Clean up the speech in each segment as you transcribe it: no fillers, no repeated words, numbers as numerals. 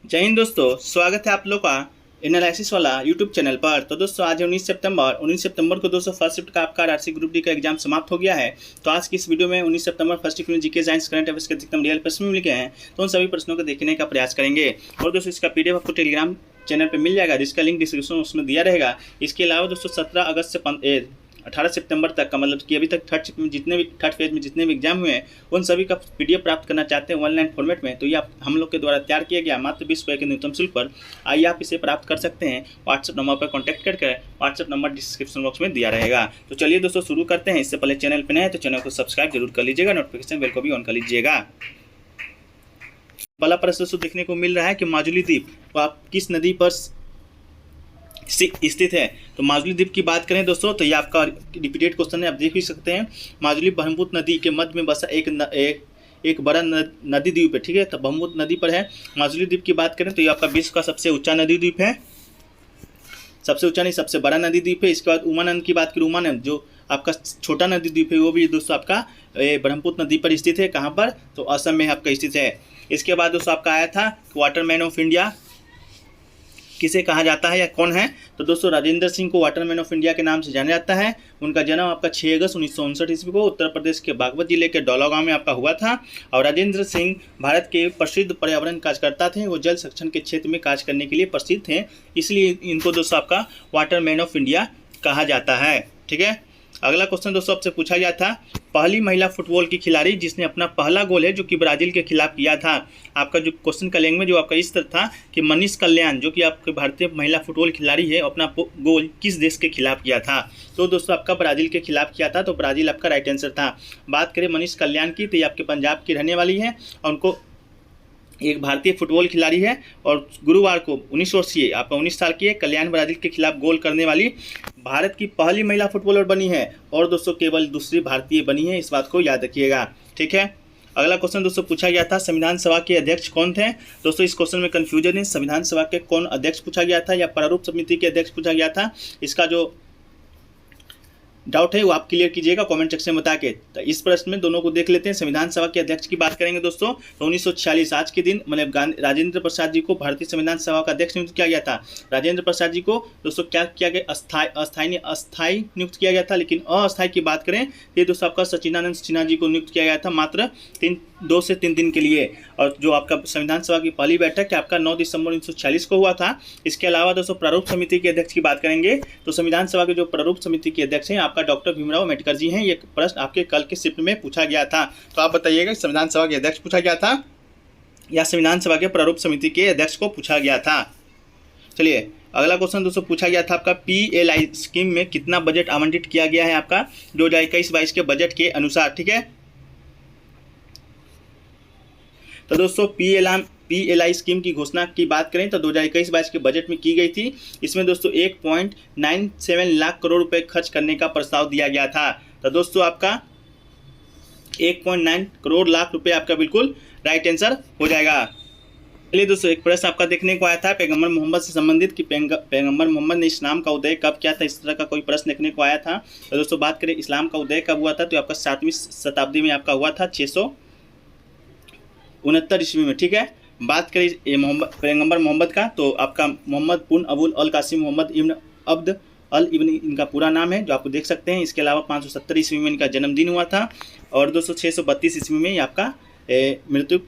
जय हिंद दोस्तों, स्वागत है आप लोग का एनालिसिस वाला यूट्यूब चैनल पर। तो दोस्तों आज है 19 सितंबर को दोस्तों फर्स्ट शिफ्ट का आपका आरसी ग्रुप डी का एग्जाम समाप्त हो गया है। तो आज की इस वीडियो में 19 सितंबर फर्स्ट शिफ्ट में जीके साइंस करंट अफेयर्स के अधिकतम रियल प्रश्न मिल गए हैं, तो उन सभी प्रश्नों को देखने का प्रयास करेंगे। और दोस्तों इसका पीडीएफ आपको टेलीग्राम चैनल पर मिल जाएगा, जिसका लिंक डिस्क्रिप्शन में उसमें दिया रहेगा। इसके अलावा दोस्तों 17 अगस्त से 18 सितंबर तक का मतलब कि अभी तक थर्ड फेज में जितने भी एग्जाम हुए हैं उन सभी का पीडीएफ प्राप्त करना चाहते हैं ऑनलाइन फॉर्मेट में, तो ये हम लोग के द्वारा तैयार किया गया मात्र 20 रुपये के न्यूनतम शुल्क पर आइए आप इसे प्राप्त कर सकते हैं। व्हाट्सएप नंबर पर कॉन्टैक्ट करके व्हाट्सएप नंबर डिस्क्रिप्शन बॉक्स में दिया रहेगा। तो चलिए दोस्तों शुरू करते हैं। इससे पहले चैनल पर नए हैं तो चैनल को सब्सक्राइब जरूर कर लीजिएगा, नोटिफिकेशन बेल को भी ऑन कर लीजिएगा। पहला प्रश्न देखने को मिल रहा है कि माजुली द्वीप आप किस नदी पर स्थित है। तो माजुली द्वीप की बात करें दोस्तों तो ये आपका रिपीटेड क्वेश्चन है, आप देख भी सकते हैं। माजुली ब्रह्मपुत्र नदी के मध्य में बसा एक बड़ा नदी द्वीप है, ठीक है। तो ब्रह्मपुत्र नदी पर है। माजुली द्वीप की बात करें तो ये आपका विश्व का सबसे ऊंचा नदी द्वीप है, सबसे ऊंचा नहीं सबसे बड़ा नदी द्वीप है। इसके बाद उमानंद की बात करें, उमानंद जो आपका छोटा नदी द्वीप है वो भी दोस्तों आपका ब्रह्मपुत्र नदी पर स्थित है। कहाँ पर? तो असम में आपका स्थित है। इसके बाद दोस्तों आपका आया था वाटरमैन ऑफ इंडिया किसे कहा जाता है या कौन है। तो दोस्तों राजेंद्र सिंह को वाटरमैन ऑफ इंडिया के नाम से जाना जाता है। उनका जन्म आपका 6 अगस्त 1959 ईस्वी को उत्तर प्रदेश के बागपत जिले के डौला गांव में आपका हुआ था। और राजेंद्र सिंह भारत के प्रसिद्ध पर्यावरण कार्यकर्ता थे। वो जल संरक्षण के क्षेत्र में कार्य करने के लिए प्रसिद्ध थे, इसलिए इनको दोस्तों आपका वाटरमैन ऑफ इंडिया कहा जाता है, ठीक है। अगला क्वेश्चन दोस्तों आपसे पूछा गया था पहली महिला फुटबॉल की खिलाड़ी जिसने अपना पहला गोल है जो कि ब्राजील के खिलाफ किया था। आपका जो क्वेश्चन का लैंग्वेज जो आपका इस तरह था कि मनीष कल्याण जो कि आपके भारतीय महिला फुटबॉल खिलाड़ी है अपना गोल किस देश के खिलाफ किया था। तो दोस्तों आपका ब्राजील के खिलाफ किया था, तो ब्राजील आपका राइट आंसर था। बात करें मनीष कल्याण की तो ये आपके पंजाब की रहने वाली है और उनको एक भारतीय फुटबॉल खिलाड़ी है। और गुरुवार को 19 वर्षीय आपका 19 साल की है कल्याण ब्राजील के खिलाफ गोल करने वाली भारत की पहली महिला फुटबॉलर बनी है और दोस्तों केवल दूसरी भारतीय बनी है, इस बात को याद रखिएगा, ठीक है। अगला क्वेश्चन दोस्तों पूछा गया था संविधान सभा के अध्यक्ष कौन थे। दोस्तों इस क्वेश्चन में कंफ्यूजन है, संविधान सभा के कौन अध्यक्ष पूछा गया था या प्रारूप समिति के अध्यक्ष पूछा गया था। इसका जो डाउट है वो आप क्लियर कीजिएगा कमेंट सेक्शन में बता के। तो इस प्रश्न में दोनों को देख लेते हैं। संविधान सभा के अध्यक्ष की बात करेंगे दोस्तों तो 1946 आज के दिन मतलब राजेंद्र प्रसाद जी को भारतीय संविधान सभा का अध्यक्ष नियुक्त किया गया था। राजेंद्र प्रसाद जी को दोस्तों क्या किया गया अस्थायी नियुक्त किया गया था। लेकिन अस्थायी की बात करें तो ये दोस्तों आपका सचिदानंद सिन्हा जी को नियुक्त किया गया था मात्र 2 से 3 दिन के लिए। और जो आपका संविधान सभा की पहली बैठक आपका 9 दिसंबर 1946 को हुआ था। इसके अलावा दोस्तों प्रारूप समिति के अध्यक्ष की बात करेंगे तो संविधान सभा के जो प्रारूप समिति के अध्यक्ष हैं आपका डॉक्टर भीमराव अम्बेडकर जी हैं। ये प्रश्न आपके कल के शिफ्ट में पूछा गया था, तो आप बताइएगा संविधान सभा के अध्यक्ष पूछा गया था या संविधान सभा के प्रारूप समिति के अध्यक्ष को पूछा गया था। चलिए अगला क्वेश्चन दोस्तों पूछा गया था आपका PLI स्कीम में कितना बजट आवंटित किया गया है आपका 2021-22 के बजट के अनुसार, ठीक है। तो दोस्तों PLI स्कीम की घोषणा की बात करें तो 2021-22 के बजट में की गई थी। इसमें दोस्तों 1.97 लाख करोड़ रुपए खर्च करने का प्रस्ताव दिया गया था। तो दोस्तों आपका 1.9 करोड़ लाख रुपए आपका बिल्कुल राइट आंसर हो जाएगा। चलिए दोस्तों एक प्रश्न आपका देखने को आया था पैगंबर मोहम्मद से संबंधित कि पैगंबर मोहम्मद ने इस्लाम का उदय कब किया था, इस तरह का कोई प्रश्न देखने को आया था। तो दोस्तों बात करें इस्लाम का उदय कब हुआ था तो आपका 7वीं शताब्दी में आपका हुआ था 669 ईस्वी में, ठीक है। बात करें पैगंबर मोहम्मद का तो आपका मोहम्मद पुन अबुल अल कासिम मोहम्मद इब्न अब्द अल इब्न इनका पूरा नाम है जो आपको देख सकते हैं। इसके अलावा 570 ईस्वी में इनका जन्मदिन हुआ था और दोस्तों 632 ईस्वी में आपका मृत्यु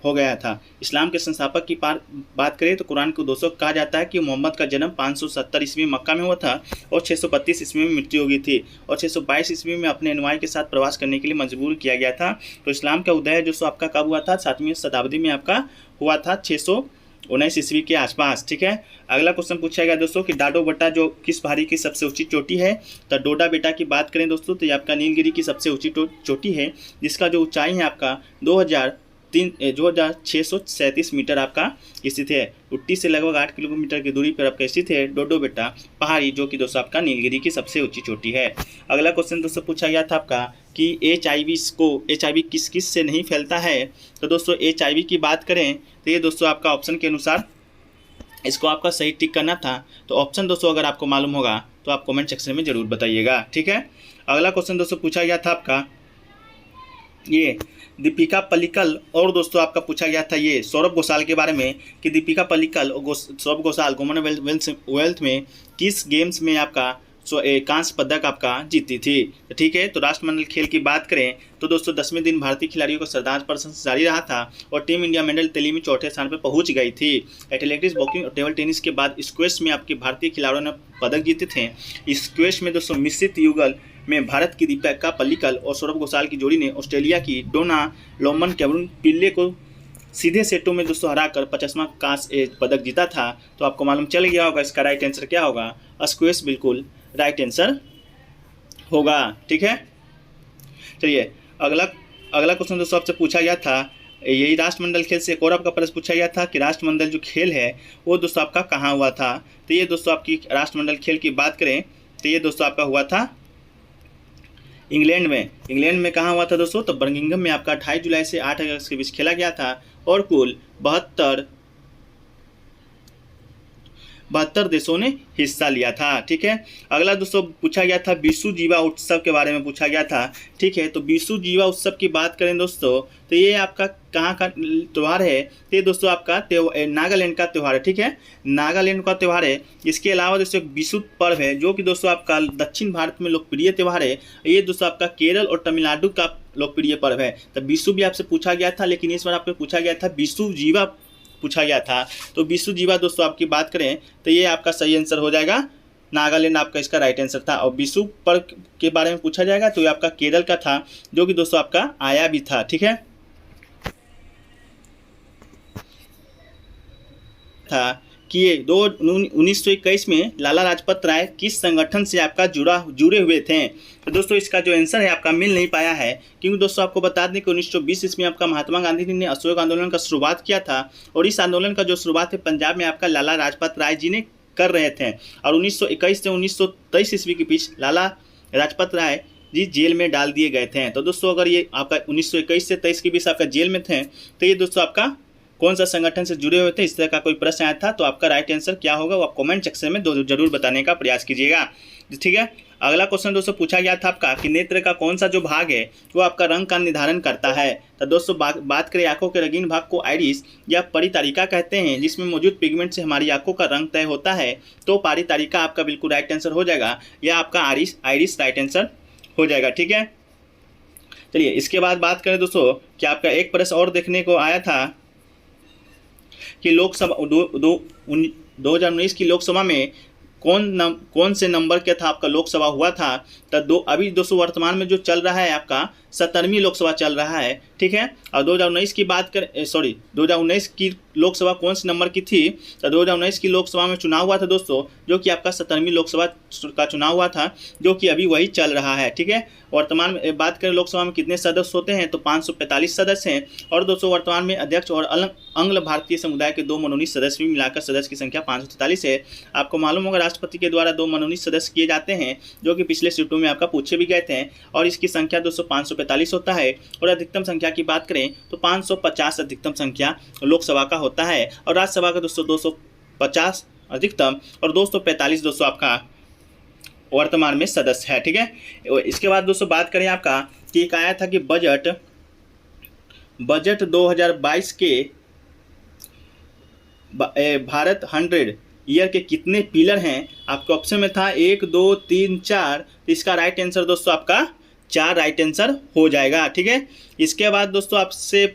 हो गया था। इस्लाम के संस्थापक की बात करें तो कुरान को दोस्तों कहा जाता है कि मोहम्मद का जन्म 570 ईस्वी में मक्का में हुआ था और 632 ईस्वी में मृत्यु हो गई थी और 622 ईस्वी में अपने अनुयायी के साथ प्रवास करने के लिए मजबूर किया गया था। तो इस्लाम का उदय दोस्तों आपका कब हुआ था 7वीं शताब्दी में आपका हुआ था 619 ईस्वी के आसपास, ठीक है। अगला क्वेश्चन पूछा गया दोस्तों कि डाडो बेटा जो किस पहाड़ी की सबसे ऊंची चोटी है। तो डोडा बेटा की बात करें दोस्तों तो ये आपका नीलगिरी की सबसे ऊंची चोटी है जिसका जो ऊंचाई है आपका 2637 मीटर आपका स्थित है। उट्टी से लगभग 8 किलोमीटर की दूरी पर आपका स्थित है डोडो बेटा पहाड़ी जो कि दोस्तों आपका नीलगिरी की सबसे ऊंची चोटी है। अगला क्वेश्चन दोस्तों पूछा गया था आपका कि HIV किस किस से नहीं फैलता है। तो दोस्तों HIV की बात करें तो ये दोस्तों आपका ऑप्शन के अनुसार इसको आपका सही टिक करना था। तो ऑप्शन दोस्तों अगर आपको मालूम होगा तो आप कमेंट सेक्शन में जरूर बताइएगा, ठीक है। अगला क्वेश्चन दोस्तों पूछा गया था आपका ये दीपिका पल्लिकल और दोस्तों आपका पूछा गया था ये सौरभ घोषाल के बारे में कि दीपिका पल्लिकल और सौरभ घोषाल कॉमनवेल्थ में किस गेम्स में आपका कांस्य पदक आपका जीती थी। तो ठीक है, तो राष्ट्रमंडल खेल की बात करें तो दोस्तों 10वें दिन भारतीय खिलाड़ियों का श्रद्धांजलि प्रदर्शन जारी रहा था और टीम इंडिया मेडल टैली में चौथे स्थान पर पहुंच गई थी। एथलेटिक्स, बॉक्सिंग और टेबल टेनिस के बाद स्क्वैश में आपके भारतीय खिलाड़ियों ने पदक जीते थे। स्क्वैश में दोस्तों मिश्रित युगल में भारत की दीपिका पल्लिकल और सौरभ घोषाल की जोड़ी ने ऑस्ट्रेलिया की डोना लोमन कैमरून पिल्ले को सीधे सेटों में दोस्तों हराकर 50वां कांस्य पदक जीता था। तो आपको मालूम चल गया होगा इसका राइट आंसर क्या होगा, स्क्वैश बिल्कुल राइट आंसर होगा। ठीक है, चलिए अगला क्वेश्चन दोस्तों आपसे पूछा गया था, यही राष्ट्रमंडल खेल से एक और आपका प्रश्न पूछा गया था कि राष्ट्रमंडल जो खेल है वो दोस्तों आपका कहाँ हुआ था। तो ये दोस्तों आपकी राष्ट्रमंडल खेल की बात करें तो ये दोस्तों आपका हुआ था इंग्लैंड में। इंग्लैंड में कहाँ हुआ था दोस्तों, तो बर्मिंघम में आपका 28 जुलाई से 8 अगस्त के बीच खेला गया था और कुल 72 देशों ने हिस्सा लिया था। ठीक है, अगला दोस्तों पूछा गया था विश्व जीवा उत्सव के बारे में पूछा गया था। ठीक है, तो विश्व जीवा उत्सव की बात करें दोस्तों तो ये आपका कहाँ का त्यौहार है, तो ये दोस्तों आपका नागालैंड का त्यौहार है। ठीक है, नागालैंड का त्यौहार है। इसके अलावा दोस्तों एक विशु पर्व है जो कि दोस्तों आपका दक्षिण भारत में लोकप्रिय त्यौहार है। ये दोस्तों आपका केरल और तमिलनाडु का लोकप्रिय पर्व है। तो विशु भी आपसे पूछा गया था, लेकिन इस बार आपको पूछा गया था विशु जीवा पूछा गया था। तो विशु जीवा दोस्तों आपकी बात करें तो ये आपका सही आंसर हो जाएगा, नागालैंड आपका इसका राइट आंसर था। और विशु पर्व के बारे में पूछा जाएगा तो ये आपका केरल का था जो कि दोस्तों आपका आया भी था। ठीक है, था कि ये 1921 में लाला लाजपत राय किस संगठन से आपका जुड़े हुए थे। तो दोस्तों इसका जो आंसर है आपका मिल नहीं पाया है, क्योंकि दोस्तों आपको बता दें कि 1920 ईस्वी में आपका महात्मा गांधी जी ने असहयोग आंदोलन का शुरुआत किया था और इस आंदोलन का जो शुरुआत है पंजाब में आपका लाला लाजपत राय जी ने कर रहे थे और 1921 से 1923 ईस्वी के बीच लाला लाजपत राय जी जेल में डाल दिए गए थे। तो दोस्तों अगर ये आपका 1921 से 23 के बीच आपका जेल में थे तो ये दोस्तों आपका कौन सा संगठन से जुड़े हुए थे, इस तरह का कोई प्रश्न आया था तो आपका राइट आंसर क्या होगा वो आप कमेंट सेक्शन में जरूर बताने का प्रयास कीजिएगा। ठीक है, अगला क्वेश्चन दोस्तों पूछा गया था आपका कि नेत्र का कौन सा जो भाग है वो आपका रंग का निर्धारण करता है। तो दोस्तों बात करें आंखों के रंगीन भाग को आइरिस या परितारिका कहते हैं, जिसमें मौजूद पिगमेंट से हमारी आंखों का रंग तय होता है। तो परितारिका आपका बिल्कुल राइट आंसर हो जाएगा, या आपका आइरिस राइट आंसर हो जाएगा। ठीक है, चलिए इसके बाद बात करें दोस्तों कि आपका एक प्रश्न और देखने को आया था कि लोकसभा 2019 की लोकसभा में कौन से नंबर के था आपका लोकसभा हुआ था। तो अभी दोस्तों वर्तमान में जो चल रहा है आपका 17वीं लोकसभा चल रहा है। ठीक है, और 2019 की बात करें 2019 की लोकसभा कौन से नंबर की थी। तो 2019 की लोकसभा में चुनाव हुआ था दोस्तों जो कि आपका 17वीं लोकसभा का चुनाव हुआ था, जो कि अभी वही चल रहा है। ठीक है, वर्तमान में बात करें लोकसभा में कितने सदस्य होते हैं तो 545 सदस्य हैं और दोस्तों वर्तमान में अध्यक्ष और अंग्ल भारतीय समुदाय के 2 मनोनीत सदस्य भी मिलाकर सदस्य की संख्या 543 है। आपको मालूम होगा राष्ट्रपति के द्वारा 2 मनोनीत सदस्य किए जाते हैं जो कि पिछले सीटों में आपका पूछे भी गए थे और इसकी संख्या दोस्तों 545 होता है। और अधिकतम संख्या की बात करें तो 550 अधिकतम संख्या लोकसभा का होता है और राज्यसभा का दोस्तों 250 अधिकतम और 245 दोस्तों आपका वर्तमान में सदस्य है। ठीक है, इसके बाद दोस्तों बात करें आपका कि एक आया था कि बजट 2022 के भारत 100 ईयर के कितने पिलर हैं। आपके ऑप्शन में था 1 2 3 4, तो इसका राइट आंसर दोस्तों आपका 4 राइट आंसर हो जाएगा। ठीक है, इसके बाद दोस्तों आपसे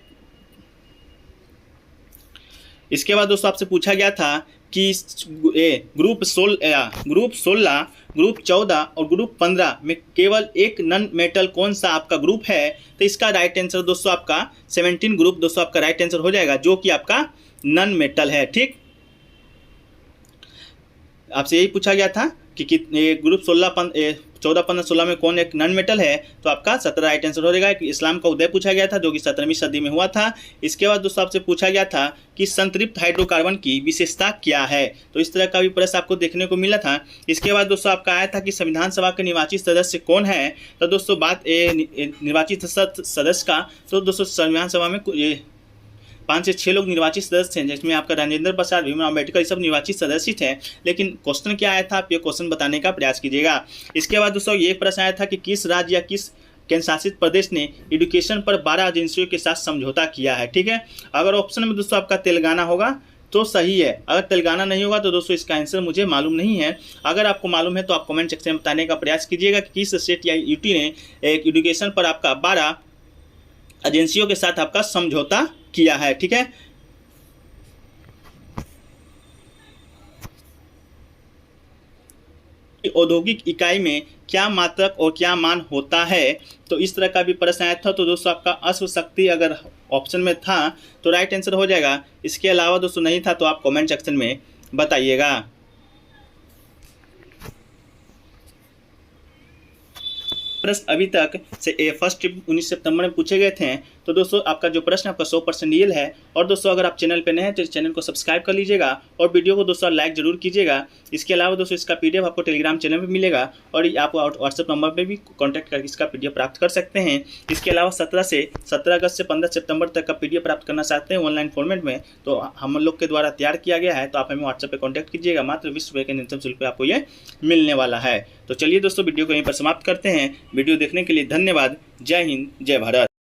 पूछा गया था कि ग्रुप 16, ग्रुप 14 और ग्रुप 15 में केवल एक नॉन मेटल कौन सा आपका ग्रुप है। तो इसका राइट आंसर दोस्तों आपका 17 ग्रुप दोस्तों आपका राइट आंसर हो जाएगा, जो कि आपका नॉन मेटल है। ठीक, आपसे यही पूछा गया था कि ग्रुप 14, 15, 16 में कौन एक नॉन मेटल है, तो आपका 17 राइट आंसर हो जाएगा। इस्लाम का उदय पूछा गया था जो कि 17वीं सदी में हुआ था। इसके बाद दोस्तों आपसे पूछा गया था कि संतृप्त हाइड्रोकार्बन की विशेषता क्या है, तो इस तरह का भी प्रश्न आपको देखने को मिला था। इसके बाद दोस्तों आपका आया था कि संविधान सभा के निर्वाचित सदस्य कौन है। तो दोस्तों बात निर्वाचित सदस्य का, तो दोस्तों संविधान सभा में 5 से 6 लोग निर्वाचित सदस्य थे, जिसमें आपका राजेंद्र प्रसाद, भीमराव अम्बेडकर ये सब निर्वाचित सदस्य थे। लेकिन क्वेश्चन क्या आया था, आप ये क्वेश्चन बताने का प्रयास कीजिएगा। इसके बाद दोस्तों ये प्रश्न आया था कि किस राज्य या केंद्र शासित प्रदेश ने एजुकेशन पर 12 एजेंसियों के साथ समझौता किया है। ठीक है, अगर ऑप्शन में दोस्तों आपका तेलंगाना होगा तो सही है, अगर तेलंगाना नहीं होगा तो दोस्तों इसका आंसर मुझे मालूम नहीं है। अगर आपको मालूम है तो आप कमेंट सेक्शन में बताने का प्रयास कीजिएगा कि किस स्टेट या यूटी ने एक एजुकेशन पर आपका 12 एजेंसियों के साथ आपका समझौता किया है। ठीक है, औद्योगिक इकाई में क्या मात्रक और क्या मान होता है, तो इस तरह का भी प्रश्न आया था। तो दोस्तों आपका अश्व शक्ति अगर ऑप्शन में था तो राइट आंसर हो जाएगा। इसके अलावा दोस्तों नहीं था तो आप कमेंट सेक्शन में बताइएगा। प्रश्न अभी तक से फर्स्ट ट्रिप 19 सितंबर में पूछे गए थे। तो दोस्तों आपका जो प्रश्न आपका 100% रियल है। और दोस्तों अगर आप चैनल पे नए हैं तो इस चैनल को सब्सक्राइब कर लीजिएगा और वीडियो को दोस्तों लाइक जरूर कीजिएगा। इसके अलावा दोस्तों इसका पीडीएफ आपको टेलीग्राम चैनल पे मिलेगा और आप व्हाट्सएप नंबर पे भी कॉन्टैक्ट करके इसका पीडीएफ प्राप्त कर सकते हैं। इसके अलावा 17 अगस्त से 15 सितंबर तक का पीडीएफ प्राप्त करना चाहते हैं ऑनलाइन फॉर्मेट में, तो हम लोग के द्वारा तैयार किया गया है। तो आप हमें व्हाट्सएप पर कॉन्टैक्ट कीजिएगा, मात्र 20 रुपये के न्यूनतम शुल्क पर आपको ये मिलने वाला है। तो चलिए दोस्तों वीडियो को यहीं पर समाप्त करते हैं। वीडियो देखने के लिए धन्यवाद। जय हिंद, जय भारत।